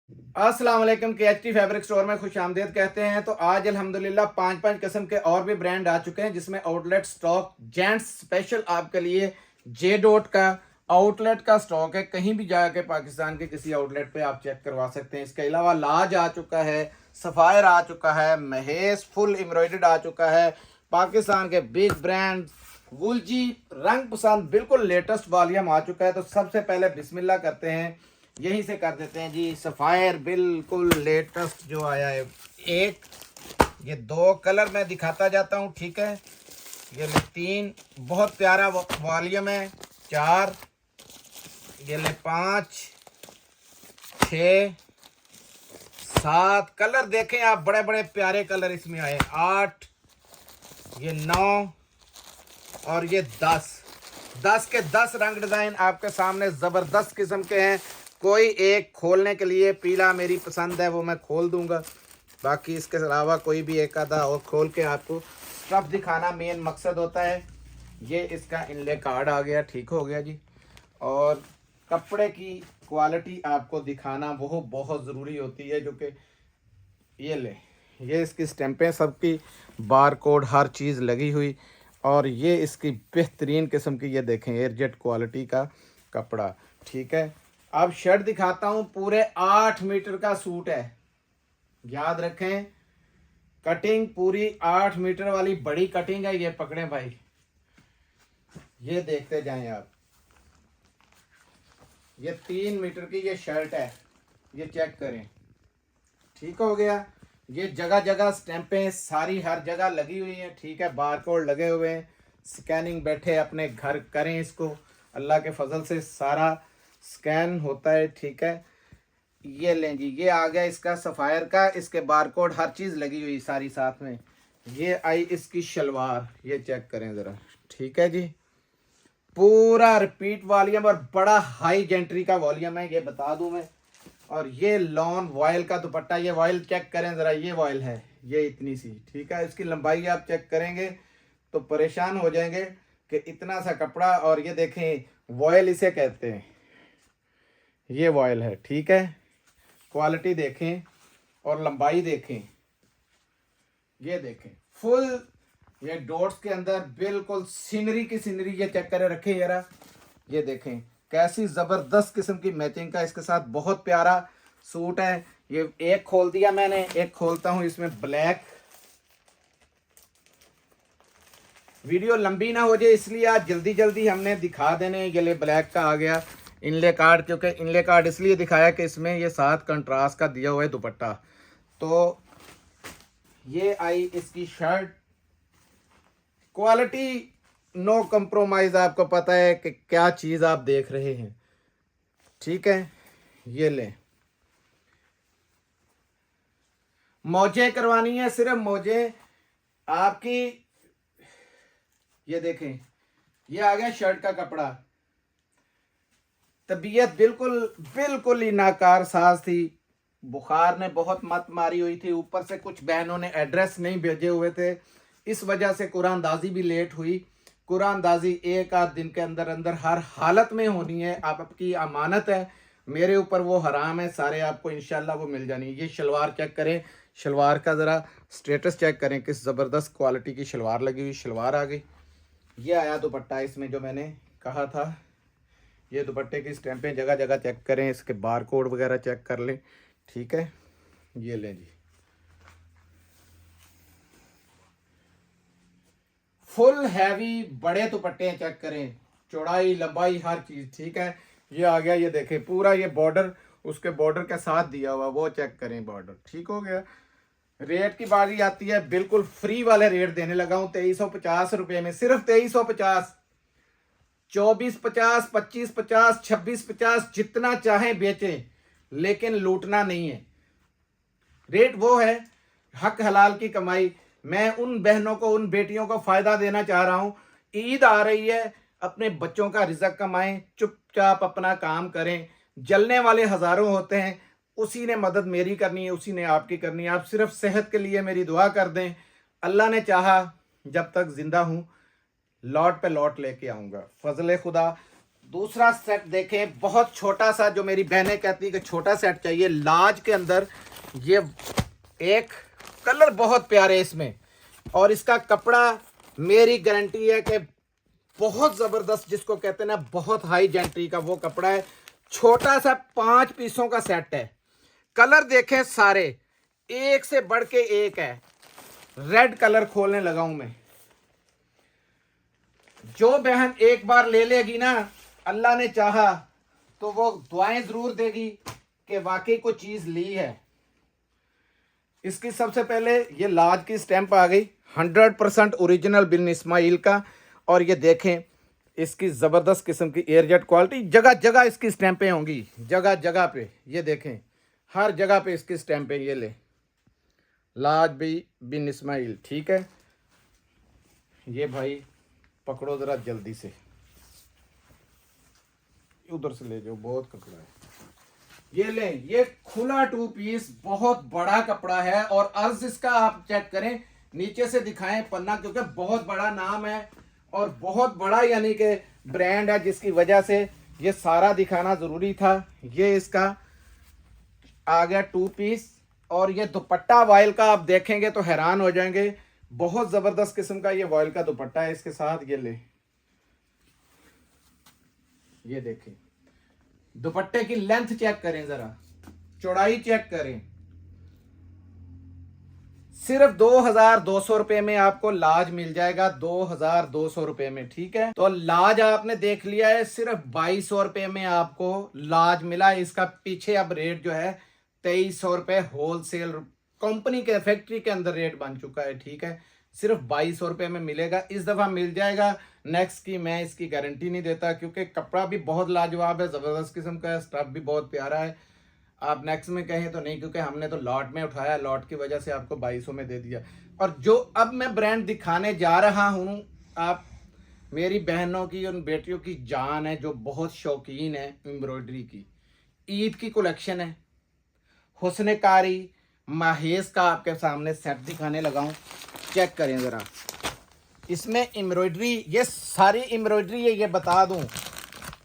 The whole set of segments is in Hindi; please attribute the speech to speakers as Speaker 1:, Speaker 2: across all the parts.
Speaker 1: अस्सलाम वालेकुम। KHT फैब्रिक स्टोर में खुश आमदीद कहते हैं। तो आज अल्हम्दुलिल्लाह पाँच पाँच किस्म के और भी ब्रांड आ चुके हैं, जिसमें आउटलेट स्टॉक जेंट्स स्पेशल आपके लिए जे डॉट का आउटलेट का स्टॉक है। कहीं भी जाके पाकिस्तान के किसी आउटलेट पे आप चेक करवा सकते हैं। इसके अलावा लाज आ चुका है, सफ़ायर आ चुका है, महेश फुल एम्ब्रॉयडर्ड आ चुका है। पाकिस्तान के बिग ब्रांड वुलजी रंग पसंद बिल्कुल लेटेस्ट वॉल्यूम आ चुका है। तो सबसे पहले बिस्मिल्लाह करते हैं, यहीं से कर देते हैं जी। सफ़ायर बिल्कुल लेटेस्ट जो आया है, एक ये दो कलर मैं दिखाता जाता हूँ, ठीक है। ये ले तीन, बहुत प्यारा वॉल्यूम है। चार, ये ले पाँच, छ, सात कलर देखें आप, बड़े बड़े प्यारे कलर इसमें आए। आठ, ये नौ और ये 10 के 10 रंग डिज़ाइन आपके सामने ज़बरदस्त किस्म के हैं। कोई एक खोलने के लिए, पीला मेरी पसंद है वो मैं खोल दूंगा, बाकी इसके अलावा कोई भी एक आधा और खोल के आपको स्टफ दिखाना मेन मकसद होता है। ये इसका इनले कार्ड आ गया, ठीक हो गया जी। और कपड़े की क्वालिटी आपको दिखाना वो बहुत ज़रूरी होती है, जो कि ये ले, ये इसकी स्टैंपें सबकी, बार कोड हर चीज़ लगी हुई। और ये इसकी बेहतरीन किस्म की, ये देखें एयरजेट क्वालिटी का कपड़ा, ठीक है। अब शर्ट दिखाता हूँ, पूरे 8 मीटर का सूट है, याद रखें। कटिंग पूरी 8 मीटर वाली बड़ी कटिंग है। ये पकड़े भाई, ये देखते जाएं आप। ये 3 मीटर की ये शर्ट है, ये चेक करें, ठीक हो गया। ये जगह जगह स्टैंपें सारी हर जगह लगी हुई हैं, ठीक है। बारकोड लगे हुए हैं। स्कैनिंग बैठे अपने घर करें इसको, अल्लाह के फजल से सारा स्कैन होता है, ठीक है। ये लें जी, ये आ गया इसका सफ़ायर का, इसके बारकोड हर चीज़ लगी हुई सारी साथ में। ये आई इसकी शलवार, ये चेक करें ज़रा, ठीक है जी। पूरा रिपीट वॉल्यूम और बड़ा हाई जेंट्री का वॉल्यूम है, ये बता दूं मैं। और ये लॉन वॉयल का दुपट्टा, ये वॉयल चेक करें ज़रा, ये वॉयल है, ये इतनी सी, ठीक है। इसकी लंबाई आप चेक करेंगे तो परेशान हो जाएंगे कि इतना सा कपड़ा। और ये देखें, वॉयल इसे कहते हैं, ये वॉयल है, ठीक है। क्वालिटी देखें और लंबाई देखें, ये देखें फुल, ये डॉट्स के अंदर बिल्कुल सीनरी की सीनरी, ये चेक करे रखें यारा। ये देखें कैसी ज़बरदस्त किस्म की मैचिंग का इसके साथ बहुत प्यारा सूट है। ये एक खोल दिया मैंने, एक खोलता हूँ इसमें ब्लैक। वीडियो लंबी ना हो जाए इसलिए आज जल्दी जल्दी हमने दिखा देने। ये ले ब्लैक का आ गया इनले कार्ड, क्योंकि इनले कार्ड इसलिए दिखाया कि इसमें ये साथ कंट्रास्ट का दिया हुआ है दुपट्टा। तो ये आई इसकी शर्ट, क्वालिटी नो कंप्रोमाइज, आपको पता है कि क्या चीज़ आप देख रहे हैं, ठीक है। ये ले, मौजें करवानी है, सिर्फ मौजें आपकी। ये देखें, ये आ गया शर्ट का कपड़ा। तबीयत बिल्कुल बिल्कुल ही नाकार साज थी, बुखार ने बहुत मत मारी हुई थी, ऊपर से कुछ बहनों ने एड्रेस नहीं भेजे हुए थे, इस वजह से कुरानदाजी भी लेट हुई। कुरानदाजी एक आध दिन के अंदर अंदर हर हालत में होनी है, आपकी अमानत है मेरे ऊपर, वो हराम है सारे, आपको इंशाल्लाह वो मिल जानी है। ये शलवार चेक करें, शलवार का ज़रा स्टेटस चेक करें, किस ज़बरदस्त क्वालिटी की शलवार लगी हुई, शलवार आ गई। ये आया दुपट्टा इसमें, जो मैंने कहा था। ये दुपट्टे की स्टैंपें जगह जगह चेक करें, इसके बार कोड वगैरह चेक कर लें, ठीक है। ये लें जी, फुल हैवी बड़े दुपट्टे चेक करें, चौड़ाई लंबाई हर चीज़, ठीक है। ये आ गया, ये देखें पूरा, ये बॉर्डर उसके बॉर्डर के साथ दिया हुआ, वो चेक करें बॉर्डर, ठीक हो गया। रेट की बारी आती है, बिल्कुल फ्री वाले रेट देने लगा हूँ 2350 रुपये में, सिर्फ 2350। 2450, 2550, 2650, जितना चाहें बेचें, लेकिन लूटना नहीं है। रेट वो है, हक हलाल की कमाई। मैं उन बहनों को, उन बेटियों को फ़ायदा देना चाह रहा हूँ। ईद आ रही है, अपने बच्चों का रिज़्क कमाएं, चुपचाप अपना काम करें। जलने वाले हज़ारों होते हैं, उसी ने मदद मेरी करनी है, उसी ने आपकी करनी है। आप सिर्फ सेहत के लिए मेरी दुआ कर दें, अल्लाह ने चाहा जब तक ज़िंदा हूँ लौट पे लौट लेके आऊँगा, फजल खुदा। दूसरा सेट देखें, बहुत छोटा सा, जो मेरी बहनें कहती हैं कि छोटा सेट चाहिए, लार्ज के अंदर। ये एक कलर बहुत प्यारे इसमें, और इसका कपड़ा मेरी गारंटी है कि बहुत ज़बरदस्त, जिसको कहते हैं ना बहुत हाई जेंट्री का वो कपड़ा है। छोटा सा 5 पीसों का सेट है। कलर देखें सारे एक से बढ़ के एक है। रेड कलर खोलने लगा हूं मैं। जो बहन एक बार ले लेगी ना, अल्लाह ने चाहा तो वो दुआएं जरूर देगी कि वाकई कोई चीज ली है। इसकी सबसे पहले ये लाज की स्टैंप आ गई, 100% ओरिजिनल बिन इस्माइल का। और ये देखें इसकी ज़बरदस्त किस्म की एयरजेट क्वालिटी, जगह जगह इसकी स्टैंपें होंगी, जगह जगह पे। ये देखें हर जगह पे इसकी स्टैंपें। ये ले लाज भी बिन इस्माइल, ठीक है। ये भाई पकड़ो ज़रा जल्दी से, उधर से ले जाओ, बहुत कपड़ा है। ये ले, ये खुला 2 पीस, बहुत बड़ा कपड़ा है। और अर्ज इसका आप चेक करें, नीचे से दिखाएं पन्ना, क्योंकि बहुत बड़ा नाम है और बहुत बड़ा यानी कि ब्रांड है, जिसकी वजह से ये सारा दिखाना जरूरी था। ये इसका आ गया 2 पीस। और ये दुपट्टा वॉयल का आप देखेंगे तो हैरान हो जाएंगे, बहुत जबरदस्त किस्म का ये वॉयल का दुपट्टा है इसके साथ। ये ले, ये देखें दुपट्टे की लेंथ चेक करें, जरा चौड़ाई चेक करें। सिर्फ 2200 रुपए में आपको लाज मिल जाएगा, 2200 रुपए में, ठीक है। तो लाज आपने देख लिया है, सिर्फ 2200 रुपए में आपको लाज मिला। इसका पीछे अब रेट जो है 2300 रुपए होलसेल कंपनी के फैक्ट्री के अंदर रेट बन चुका है, ठीक है। सिर्फ 2200 रुपए में मिलेगा, इस दफा मिल जाएगा। नेक्स्ट की मैं इसकी गारंटी नहीं देता, क्योंकि कपड़ा भी बहुत लाजवाब है, जबरदस्त किस्म का है, स्टफ भी बहुत प्यारा है। आप नेक्स्ट में कहें तो नहीं, क्योंकि हमने तो लॉट में उठाया, लॉट की वजह से आपको 2200 में दे दिया। और जो अब मैं ब्रांड दिखाने जा रहा हूं, आप मेरी बहनों की, उन बेटियों की जान है जो बहुत शौकीन है एम्ब्रॉयडरी की। ईद की कलेक्शन है, हुस्नकारी माहेज का आपके सामने सेट दिखाने लगा हूं, चेक करें ज़रा। इसमें एम्ब्रॉयडरी, ये सारी एम्ब्रॉयडरी है, ये बता दूं।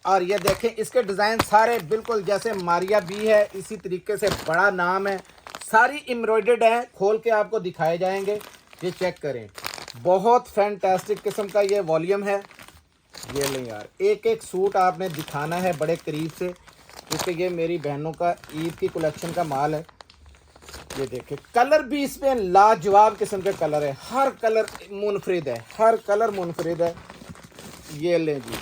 Speaker 1: और ये देखें इसके डिज़ाइन सारे बिल्कुल जैसे मारिया बी है, इसी तरीके से बड़ा नाम है, सारी एम्ब्रॉयडर्ड है। खोल के आपको दिखाए जाएंगे, ये चेक करें। बहुत फैंटास्टिक किस्म का ये वॉल्यूम है। ये लें यार, एक एक सूट आपने दिखाना है बड़े करीब से, क्योंकि ये मेरी बहनों का ईद की कलेक्शन का माल है। ये देखें कलर भी इसमें लाजवाब किस्म के कलर है, हर कलर मुनफरिद है, हर कलर मुनफरिद है। ये लें जी,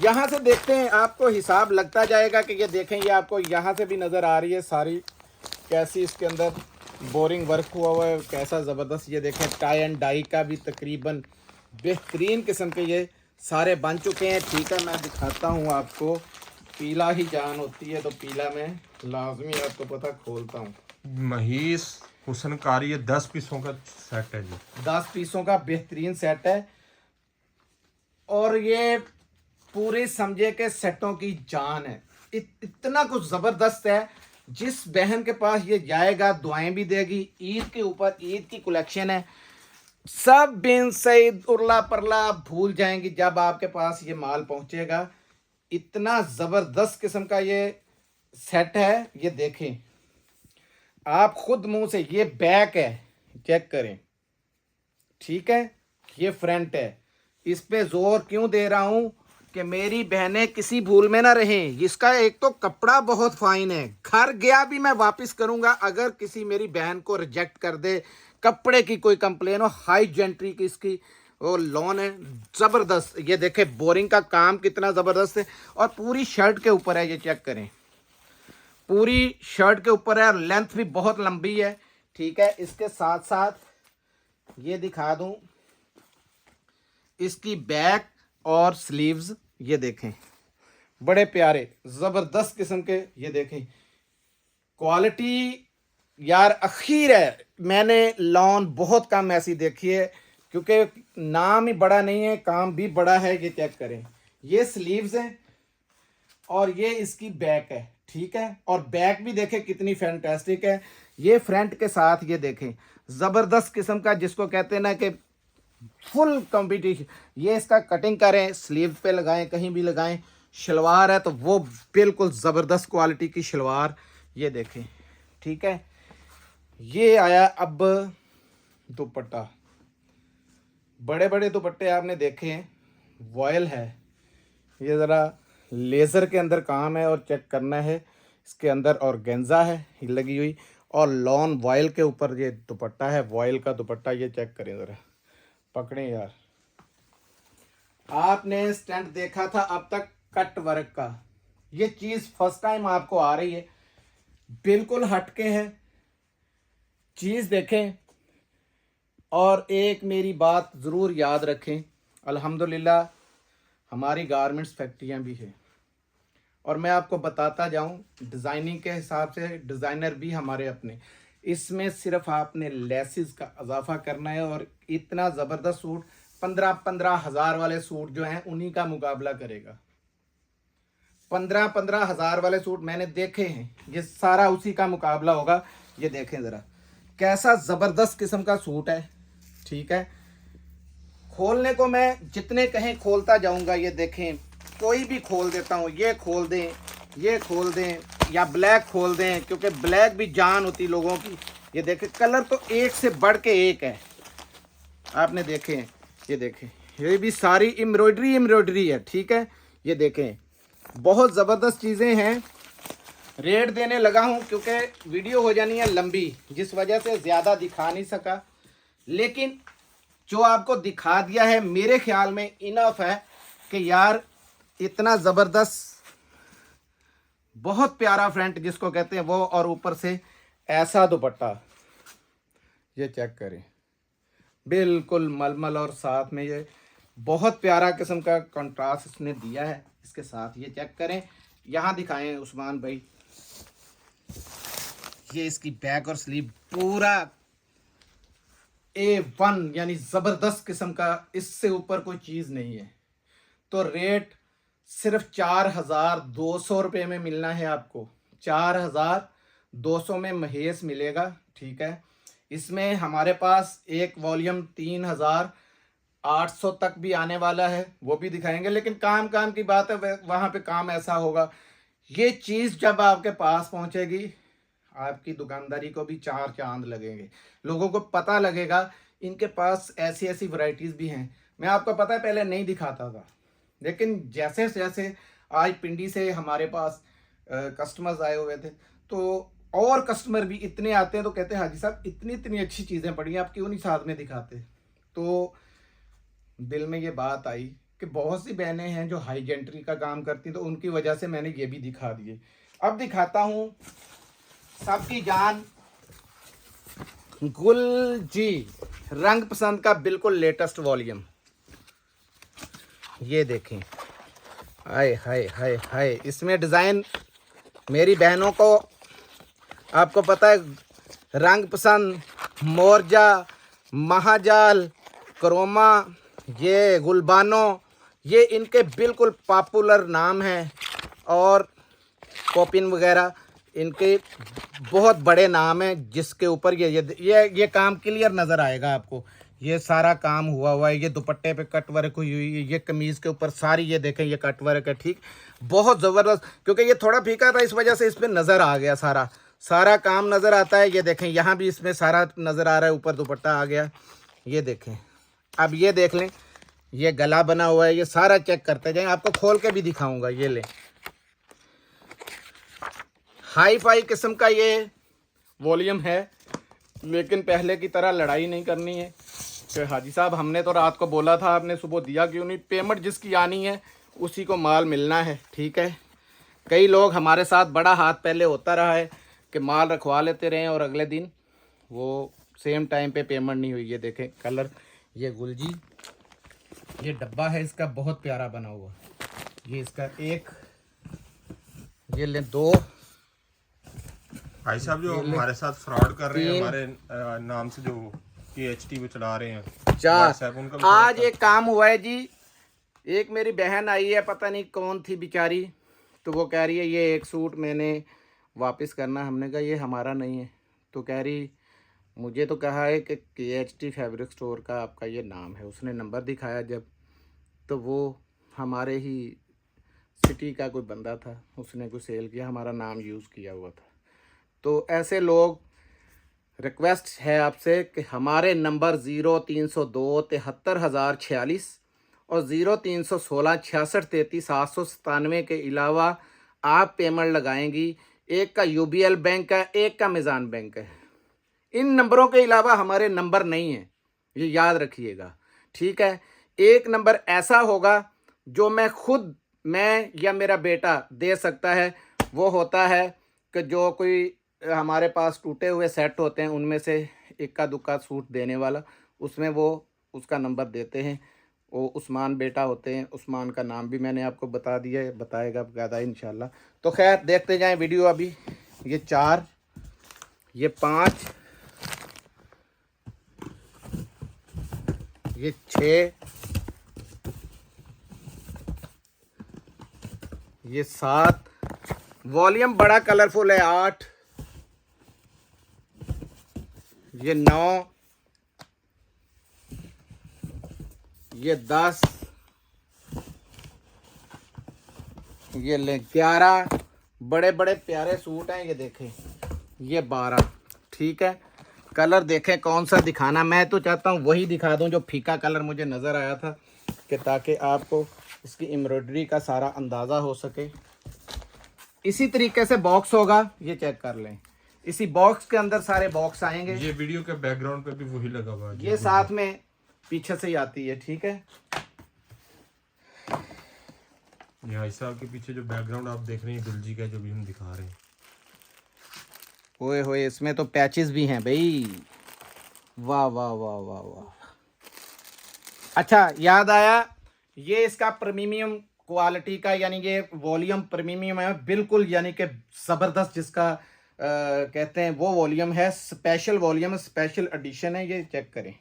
Speaker 1: यहाँ से देखते हैं, आपको हिसाब लगता जाएगा कि ये देखें, ये आपको यहाँ से भी नज़र आ रही है सारी कैसी इसके अंदर बोरिंग वर्क हुआ है, कैसा ज़बरदस्त। ये देखें टाई एंड डाई का भी तकरीबन बेहतरीन किस्म के ये सारे बन चुके हैं, ठीक है। मैं दिखाता हूँ आपको, पीला ही जान होती है तो पीला में लाजमी आपको पता खोलता हूँ।
Speaker 2: महीस हुस्नकारी, ये 10 पीसों का सेट है जी,
Speaker 1: 10 पीसों का बेहतरीन सेट है। और ये पूरे समझे के सेटों की जान है, इतना कुछ ज़बरदस्त है। जिस बहन के पास ये जाएगा दुआएं भी देगी। ईद के ऊपर ईद की कलेक्शन है, सब बिन सईद उर्ला परला भूल जाएंगी जब आपके पास ये माल पहुंचेगा। इतना ज़बरदस्त किस्म का ये सेट है। ये देखें आप खुद मुंह से, ये बैक है, चेक करें, ठीक है। ये फ्रंट है। इस पे जोर क्यों दे रहा हूं कि मेरी बहनें किसी भूल में ना रहें। इसका एक तो कपड़ा बहुत फाइन है, घर गया भी मैं वापस करूंगा। अगर किसी मेरी बहन को रिजेक्ट कर दे, कपड़े की कोई कंप्लेन हो, हाई जेंट्री की इसकी वो लॉन है, ज़बरदस्त। ये देखें बोरिंग का काम कितना ज़बरदस्त है, और पूरी शर्ट के ऊपर है, ये चेक करें, पूरी शर्ट के ऊपर है, और लेंथ भी बहुत लंबी है, ठीक है। इसके साथ साथ ये दिखा दूं इसकी बैक और स्लीव्स, ये देखें बड़े प्यारे ज़बरदस्त किस्म के। ये देखें क्वालिटी यार अखीर है, मैंने लॉन बहुत कम ऐसी देखी है, क्योंकि नाम ही बड़ा नहीं है, काम भी बड़ा है। ये चेक करें, ये स्लीव्स हैं और ये इसकी बैक है, ठीक है। और बैक भी देखें कितनी फैंटास्टिक है। ये फ्रंट के साथ ये देखें ज़बरदस्त किस्म का, जिसको कहते हैं ना कि फुल कंपटीशन। ये इसका कटिंग करें, स्लीव पे लगाएं, कहीं भी लगाएं, शलवार है तो वो बिल्कुल ज़बरदस्त क्वालिटी की शलवार, ये देखें, ठीक है। ये आया अब दुपट्टा, बड़े बड़े दुपट्टे आपने देखे हैं, वॉयल है, ये ज़रा लेज़र के अंदर काम है और चेक करना है इसके अंदर, और गेंजा है लगी हुई, और लॉन वॉयल के ऊपर ये दुपट्टा है, वॉयल का दुपट्टा, ये चेक करें ज़रा, पकड़ें यार। आपने स्टैंड देखा था अब तक कट वर्क का, ये चीज़ फर्स्ट टाइम आपको आ रही है, बिल्कुल हटके है चीज़, देखें। और एक मेरी बात ज़रूर याद रखें, अल्हम्दुलिल्लाह हमारी गारमेंट्स फैक्ट्रियाँ भी हैं, और मैं आपको बताता जाऊं डिज़ाइनिंग के हिसाब से डिज़ाइनर भी हमारे अपने, इसमें सिर्फ आपने लेसिस का इजाफा करना है, और इतना ज़बरदस्त सूट 15-15 हज़ार वाले सूट जो हैं उन्हीं का मुकाबला करेगा। 15-15 हज़ार वाले सूट मैंने देखे हैं, ये सारा उसी का मुकाबला होगा। ये देखें ज़रा कैसा ज़बरदस्त किस्म का सूट है, ठीक है। खोलने को मैं जितने कहें खोलता जाऊंगा, ये देखें कोई भी खोल देता हूँ, ये खोल दें, ये खोल दें, या ब्लैक खोल दें, क्योंकि ब्लैक भी जान होती लोगों की। ये देखें कलर तो एक से बढ़ के एक है, आपने देखे, ये देखें, ये भी सारी एम्ब्रॉयडरी है, ठीक है। ये देखें बहुत ज़बरदस्त चीज़ें हैं। रेट देने लगा हूँ क्योंकि वीडियो हो जानी है लंबी, जिस वजह से ज़्यादा दिखा नहीं सका, लेकिन जो आपको दिखा दिया है मेरे ख्याल में इनफ है कि यार इतना ज़बरदस्त, बहुत प्यारा फ्रंट जिसको कहते हैं वो, और ऊपर से ऐसा दुपट्टा, ये चेक करें, बिल्कुल मलमल, और साथ में ये बहुत प्यारा किस्म का कंट्रास्ट इसने दिया है इसके साथ। ये चेक करें, यहाँ दिखाएं उस्मान भाई, ये इसकी बैक और स्लीव पूरा A1 यानी ज़बरदस्त किस्म का, इससे ऊपर कोई चीज़ नहीं है। तो रेट सिर्फ 4,200 रुपये में मिलना है आपको, 4,200 में महेश मिलेगा, ठीक है। इसमें हमारे पास एक वॉल्यूम 3,800 तक भी आने वाला है, वो भी दिखाएंगे, लेकिन काम की बात है, वहाँ पे काम ऐसा होगा, ये चीज़ जब आपके पास पहुँचेगी आपकी दुकानदारी को भी 4 चांद लगेंगे, लोगों को पता लगेगा इनके पास ऐसी ऐसी वैरायटीज़ भी हैं। मैं आपको पता है पहले नहीं दिखाता था, लेकिन जैसे जैसे आज पिंडी से हमारे पास कस्टमर्स आए हुए थे, तो और कस्टमर भी इतने आते हैं तो कहते हैं हाजी साहब इतनी इतनी अच्छी चीज़ें पड़ी हैं, आप क्यों नहीं साथ में दिखाते। तो दिल में ये बात आई कि बहुत सी बहनें हैं जो हाई जेंट्री का काम करती हैं, तो उनकी वजह से मैंने ये भी दिखा दिए। अब दिखाता हूँ सबकी जान गुल जी रंग पसंद का बिल्कुल लेटेस्ट वॉल्यूम, ये देखें, हाय हाय हाय हाय, इसमें डिज़ाइन मेरी बहनों को आपको पता है, रंग पसंद, मोरजा, महाजाल, क्रोमा, ये गुलबानो, ये इनके बिल्कुल पॉपुलर नाम हैं, और कॉपिन वगैरह इनके बहुत बड़े नाम हैं, जिसके ऊपर ये काम क्लियर नज़र आएगा आपको। ये सारा काम हुआ है, ये दुपट्टे पे कट वर्क हुई हुई है, ये कमीज़ के ऊपर सारी ये देखें ये कट वर्क है, ठीक, बहुत ज़बरदस्त, क्योंकि ये थोड़ा फीका था इस वजह से इस पर नज़र आ गया, सारा काम नज़र आता है। ये देखें यहाँ भी इसमें सारा नज़र आ रहा है, ऊपर दुपट्टा आ गया, ये देखें। अब ये देख लें, ये गला बना हुआ है, ये सारा चेक करते जाएं, आपको खोल के भी दिखाऊंगा। ये लें, हाई फाई किस्म का ये वॉल्यूम है, लेकिन पहले की तरह लड़ाई नहीं करनी है कि हाजी साहब हमने तो रात को बोला था, आपने सुबह दिया क्यों नहीं। पेमेंट जिसकी आनी है उसी को माल मिलना है, ठीक है। कई लोग हमारे साथ बड़ा हाथ पहले होता रहा है कि माल रखवा लेते रहे और अगले दिन वो सेम टाइम पे पेमेंट नहीं हुई। ये देखें कलर, ये गुलजी, ये डब्बा है इसका बहुत प्यारा बना हुआ, ये इसका एक, ये ले दो।
Speaker 2: भाई साहब जो हमारे साथ फ्रॉड कर रहे हैं, हमारे नाम से जो PHT पे चला रहे हैं,
Speaker 1: 4 आज एक काम हुआ है जी, एक मेरी बहन आई है, पता नहीं कौन थी बेचारी, तो वो कह रही है ये एक सूट मैंने वापस करना। हमने कहा ये हमारा नहीं है, तो कह रही मुझे तो कहा है कि KHT फैब्रिक स्टोर का आपका ये नाम है। उसने नंबर दिखाया जब, तो वो हमारे ही सिटी का कोई बंदा था, उसने कोई सेल किया, हमारा नाम यूज़ किया हुआ था। तो ऐसे लोग, रिक्वेस्ट है आपसे कि हमारे नंबर 0302 73 1046 और 0316 66 33 797 के अलावा आप पेमेंट लगाएंगी। एक का यूबीएल बैंक है, एक का मिज़ान बैंक है। इन नंबरों के अलावा हमारे नंबर नहीं है, ये याद रखिएगा, ठीक है। एक नंबर ऐसा होगा जो मैं या मेरा बेटा दे सकता है, वो होता है कि जो कोई हमारे पास टूटे हुए सेट होते हैं उनमें से इक्का दुक्का सूट देने वाला, उसमें वो उसका नंबर देते हैं। वो उस्मान बेटा होते हैं, उस्मान का नाम भी मैंने आपको बता दिया है, बताएगा ज़्यादा इंशाल्लाह। तो खैर देखते जाएं वीडियो। अभी ये 4, ये 5, ये 6, ये 7, वॉल्यूम बड़ा कलरफुल है, 8, ये 9, ये 10, ये 11, बड़े बड़े प्यारे सूट हैं ये देखें, ये 12, ठीक है। कलर देखें कौन सा दिखाना, मैं तो चाहता हूँ वही दिखा दूँ जो फीका कलर मुझे नज़र आया था, कि ताकि आपको इसकी एम्ब्रॉयडरी का सारा अंदाज़ा हो सके। इसी तरीके से बॉक्स होगा, ये चेक कर लें। इसी बॉक्स के अंदर सारे बॉक्स आएंगे।
Speaker 2: ये वीडियो के बैकग्राउंड पे भी वही लगा हुआ है,
Speaker 1: ये साथ में पीछे से ही आती है, ठीक है।
Speaker 2: यहाँ साहब के पीछे जो बैकग्राउंड आप देख रहे हैं दिलजी का, जो भी हम दिखा रहे हैं।
Speaker 1: ओए होए, इसमें तो पैचेस भी हैं भाई, वाह वाह वाह वाह वाह। अच्छा याद आया, ये इसका प्रीमियम क्वालिटी का, यानी ये वॉल्यूम प्रीमियम है बिल्कुल, यानी कि ज़बरदस्त जिसका कहते हैं वो वॉल्यूम है, स्पेशल वॉल्यूम, स्पेशल एडिशन है। ये चेक करें,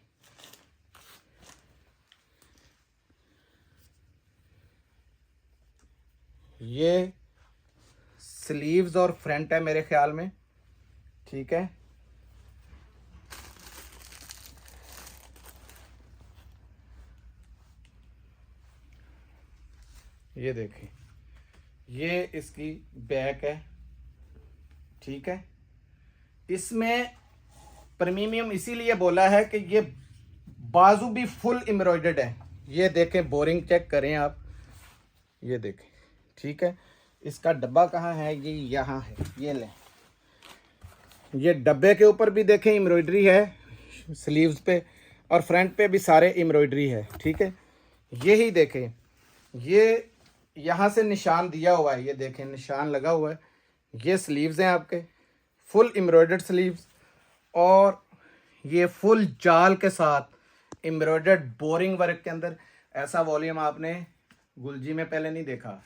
Speaker 1: ये स्लीव्स और फ्रंट है मेरे ख्याल में, ठीक है। ये देखें, ये इसकी बैक है, ठीक है। इसमें प्रीमियम इसीलिए बोला है कि ये बाजू भी फुल एम्ब्रॉयडर्ड है। ये देखें, बोरिंग चेक करें आप, ये देखें, ठीक है। इसका डब्बा कहाँ है, ये यहाँ है, ये लें। ये डब्बे के ऊपर भी देखें एम्ब्रॉयडरी है, स्लीव्स पे और फ्रंट पे भी सारे एम्ब्रॉयडरी है, ठीक है। यही देखें, ये यहाँ से निशान दिया हुआ है, ये देखें निशान लगा हुआ है। ये स्लीव्स हैं आपके, फुल एम्ब्रॉयडर्ड स्लीव्स, और ये फुल जाल के साथ एम्ब्रॉयडर्ड बोरिंग वर्क के अंदर। ऐसा वॉल्यूम आपने गुलजी में पहले नहीं देखा।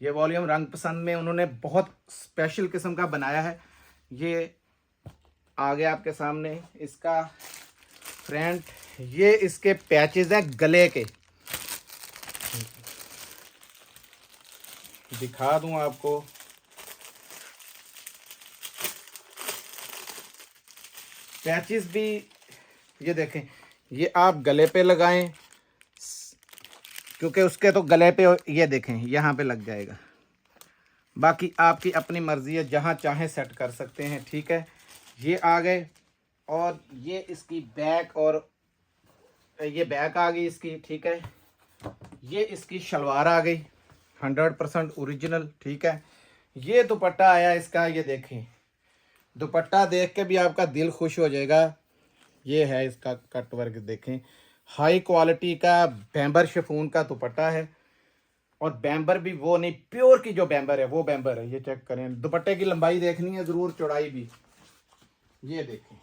Speaker 1: ये वॉल्यूम रंग पसंद में उन्होंने बहुत स्पेशल किस्म का बनाया है। ये आगे आपके सामने इसका फ्रंट, ये इसके पैचेस हैं गले के, दिखा दूं आपको। पैचेस भी ये देखें, ये आप गले पे लगाएं, क्योंकि उसके तो गले पे ये देखें यहाँ पे लग जाएगा। बाकी आपकी अपनी मर्ज़ी है, जहाँ चाहें सेट कर सकते हैं, ठीक है। ये आ गए, और ये इसकी बैक, और ये बैक आ गई इसकी, ठीक है। ये इसकी शलवार आ गई 100% ओरिजिनल, ठीक है। ये दुपट्टा आया इसका, ये देखें, दुपट्टा देख के भी आपका दिल खुश हो जाएगा। ये है इसका कट वर्क, देखें हाई क्वालिटी का बैम्बर शिफॉन का दुपट्टा है, और बैम्बर भी वो नहीं, प्योर की जो बैम्बर है वो बैम्बर है। ये चेक करें, दुपट्टे की लंबाई देखनी है ज़रूर, चौड़ाई भी, ये देखें।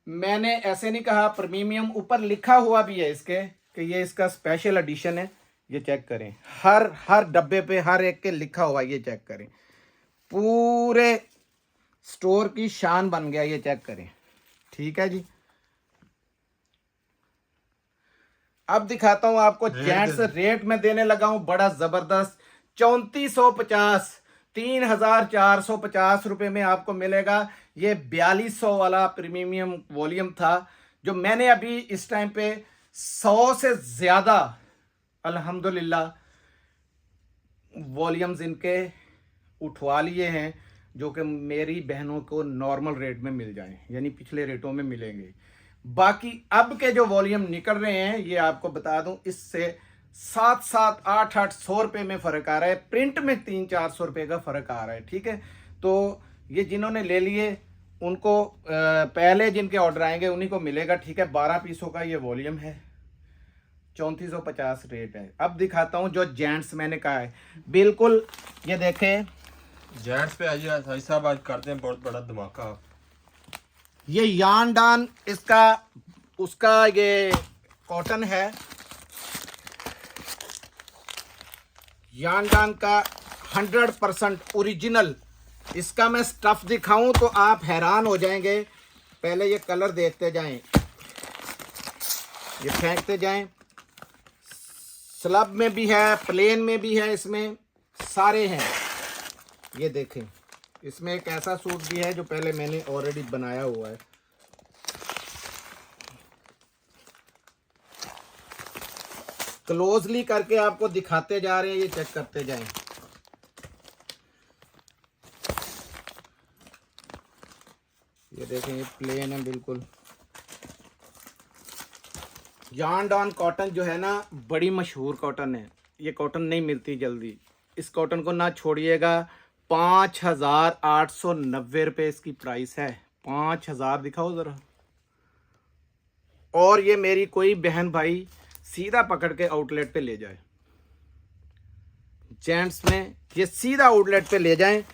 Speaker 1: मैंने ऐसे नहीं कहा, प्रीमियम ऊपर लिखा हुआ भी है इसके कि ये इसका स्पेशल एडिशन है। ये चेक करें, हर डब्बे पे हर एक के लिखा हुआ है, ये चेक करें, पूरे स्टोर की शान बन गया। ये चेक करें, ठीक है जी। अब दिखाता हूं आपको जेंट्स रेट में देने लगा हूं बड़ा जबरदस्त, 3450, 3450 रुपए में आपको मिलेगा। ये 4200 वाला प्रीमियम वॉल्यूम था, जो मैंने अभी इस टाइम पे 100 से ज़्यादा अल्हम्दुलिल्लाह वॉल्यूम्स इनके उठवा लिए हैं, जो कि मेरी बहनों को नॉर्मल रेट में मिल जाएं, यानी पिछले रेटों में मिलेंगे। बाकी अब के जो वॉल्यूम निकल रहे हैं, ये आपको बता दूं, इससे 7-7, 8-8, 100 रुपये में फ़र्क आ रहा है। प्रिंट में 300-400 रुपये का फ़र्क आ रहा है। ठीक है, तो ये जिन्होंने ले लिए उनको पहले जिनके ऑर्डर आएंगे उन्हीं को मिलेगा। ठीक है, 12 पीसों का ये वॉल्यूम है, 3450 रेट है। अब दिखाता हूँ जो जेंट्स मैंने कहा है, बिल्कुल ये देखें,
Speaker 2: जेंट्स पे आइए भाई साहब, आज करते हैं बहुत बड़ा धमाका।
Speaker 1: ये यान डान इसका उसका ये कॉटन है, यान डान का 100% ओरिजिनल। इसका मैं स्टफ दिखाऊं तो आप हैरान हो जाएंगे। पहले ये कलर देखते जाएं, ये फेंकते जाएं। स्लब में भी है, प्लेन में भी है, इसमें सारे हैं। ये देखें, इसमें एक ऐसा सूट भी है जो पहले मैंने ऑलरेडी बनाया हुआ है। क्लोजली करके आपको दिखाते जा रहे हैं, ये चेक करते जाएं। ये देखें, ये प्लेन है बिल्कुल। यान डॉन कॉटन जो है ना, बड़ी मशहूर कॉटन है। ये कॉटन नहीं मिलती जल्दी। इस कॉटन को ना छोड़िएगा। 5890 रुपये इसकी प्राइस है। 5000 दिखाओ ज़रा। और ये मेरी कोई बहन भाई सीधा पकड़ के आउटलेट पे ले जाए, जेंट्स में ये सीधा आउटलेट पे ले जाएं।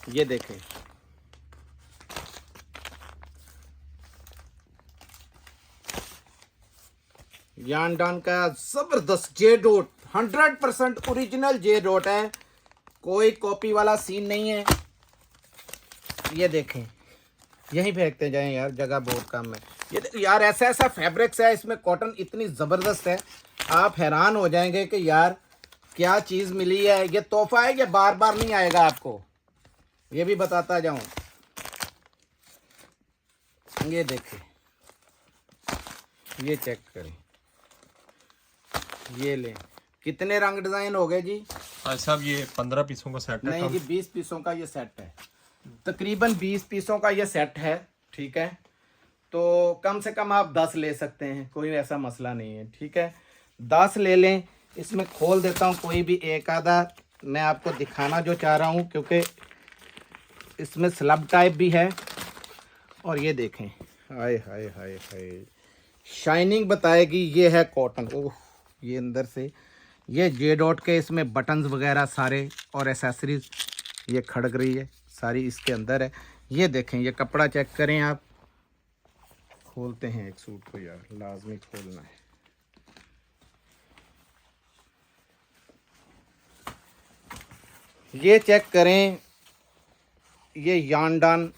Speaker 1: ये देखें, यान डान का जबरदस्त J dot, 100% original J dot है, कोई कॉपी वाला सीन नहीं है। ये देखें, यहीं फेंकते जाएं यार, जगह बहुत कम है। ये यार ऐसा ऐसा फैब्रिक्स है इसमें, कॉटन इतनी ज़बरदस्त है, आप हैरान हो जाएंगे कि यार क्या चीज़ मिली है। ये तोहफा है, ये बार बार नहीं आएगा आपको, ये भी बताता जाऊं। ये देखें, ये चेक करें, ये लें। कितने रंग डिज़ाइन हो गए जी?
Speaker 2: भाई साहब ये 15 पीसों का सेट है।
Speaker 1: नहीं जी, 20 पीसों का ये सेट है, तकरीबन 20 पीसों का ये सेट है। ठीक है, तो कम से कम आप 10 ले सकते हैं, कोई ऐसा मसला नहीं है। ठीक है, 10 ले लें। इसमें खोल देता हूँ कोई भी एक आधा, मैं आपको दिखाना जो चाह रहा हूँ, क्योंकि इसमें स्लब टाइप भी है। और ये देखें, हाय हाय हाय हाय, शाइनिंग बताएगी। ये है कॉटन। ओह, ये अंदर से ये जे डॉट के इसमें बटन्स वगैरह सारे और एसेसरीज ये खड़क रही है सारी इसके अंदर है। ये देखें, ये कपड़ा चेक करें आप। खोलते हैं एक सूट को यार, लाजमी खोलना है। ये चेक करें, ये यान डान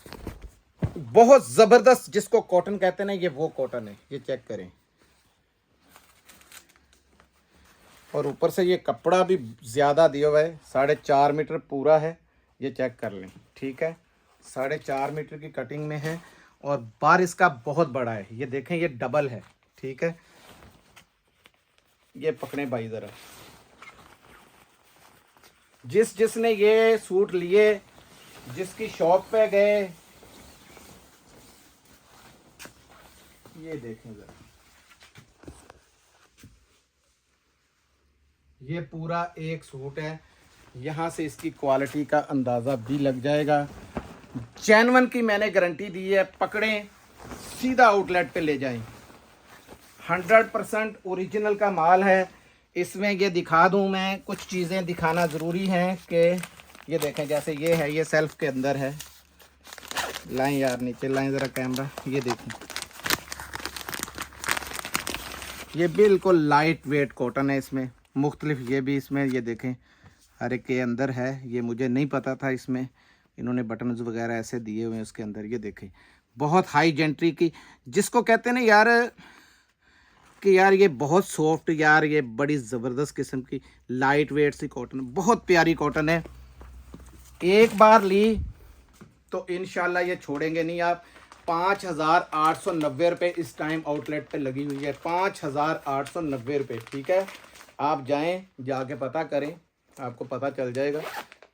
Speaker 1: बहुत ज़बरदस्त, जिसको कॉटन कहते हैं ना, ये वो कॉटन है। ये चेक करें, और ऊपर से ये कपड़ा भी ज़्यादा दिया हुआ है, 4.5 मीटर पूरा है। ये चेक कर लें। ठीक है, 4.5 मीटर की कटिंग में है, और बार इसका बहुत बड़ा है। ये देखें, ये डबल है। ठीक है, ये पकड़े भाई ज़रा। जिसने ये सूट लिए, जिसकी शॉप पे गए, ये देखें ज़रा, ये पूरा एक सूट है। यहाँ से इसकी क्वालिटी का अंदाज़ा भी लग जाएगा। जेन्युइन की मैंने गारंटी दी है। पकड़ें, सीधा आउटलेट पे ले जाएं। 100% ओरिजिनल का माल है। इसमें ये दिखा दूं, मैं कुछ चीज़ें दिखाना ज़रूरी हैं कि ये देखें, जैसे ये है, ये सेल्फ के अंदर है। लाएं यार, नीचे लाएं ज़रा कैमरा। ये देखें, ये बिल्कुल लाइट वेट कॉटन है। इसमें मुख्तलिफ, ये भी इसमें ये देखें हर एक के अंदर है। ये मुझे नहीं पता था, इसमें इन्होंने बटन्स वगैरह ऐसे दिए हुए हैं उसके अंदर। ये देखें, बहुत हाई जेंट्री की, जिसको कहते हैं ना यार कि यार ये बहुत सॉफ्ट, यार ये बड़ी ज़बरदस्त किस्म की लाइट वेट सी कॉटन, बहुत प्यारी कॉटन है। एक बार ली तो इंशाल्लाह ये छोड़ेंगे नहीं आप। 5,890 इस टाइम आउटलेट पे लगी हुई है, 5,890 ठीक है। आप जाएं, जाके पता करें, आपको पता चल जाएगा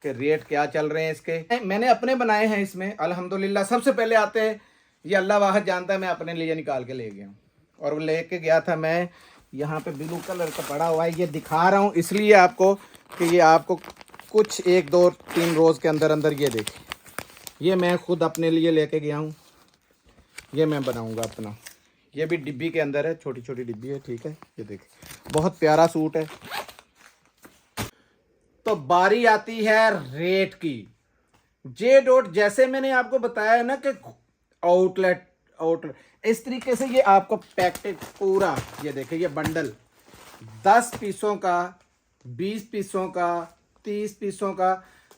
Speaker 1: कि रेट क्या चल रहे हैं इसके। मैंने अपने बनाए हैं इसमें अल्हम्दुलिल्लाह। सबसे पहले आते हैं, ये अल्लाह वाहद जानता है, मैं अपने लिए निकाल के ले गया हूँ और वो लेके गया था मैं। यहाँ पे ब्लू कलर का पड़ा हुआ है, ये दिखा रहा हूँ इसलिए आपको कि ये आपको कुछ 1 2 3 रोज़ के अंदर अंदर ये देखें, ये मैं खुद अपने लिए लेके गया हूँ, ये मैं बनाऊँगा अपना। ये भी डिब्बी के अंदर है, छोटी छोटी डिब्बी है, ठीक है। ये देखें, बहुत प्यारा सूट है। तो बारी आती है रेट की। जे डॉट जैसे मैंने आपको बताया है ना कि आउटलेट इस तरीके से ये आपको पैकेट पूरा, ये देखिए ये बंडल 10 पीसों का, 20 पीसों का, 30 पीसों का,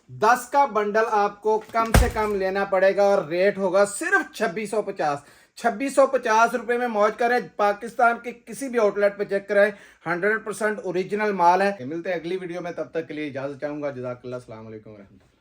Speaker 1: 10 का बंडल आपको कम से कम लेना पड़ेगा और रेट होगा सिर्फ 2650। 2650 रुपए में मौज करें। पाकिस्तान के किसी भी आउटलेट पे चेक कराएं, 100% ओरिजिनल माल है। मिलते हैं अगली वीडियो में, तब तक के लिए इजाजत चाहूंगा। जज़ाकल्लाह, अस्सलाम वालेकुम।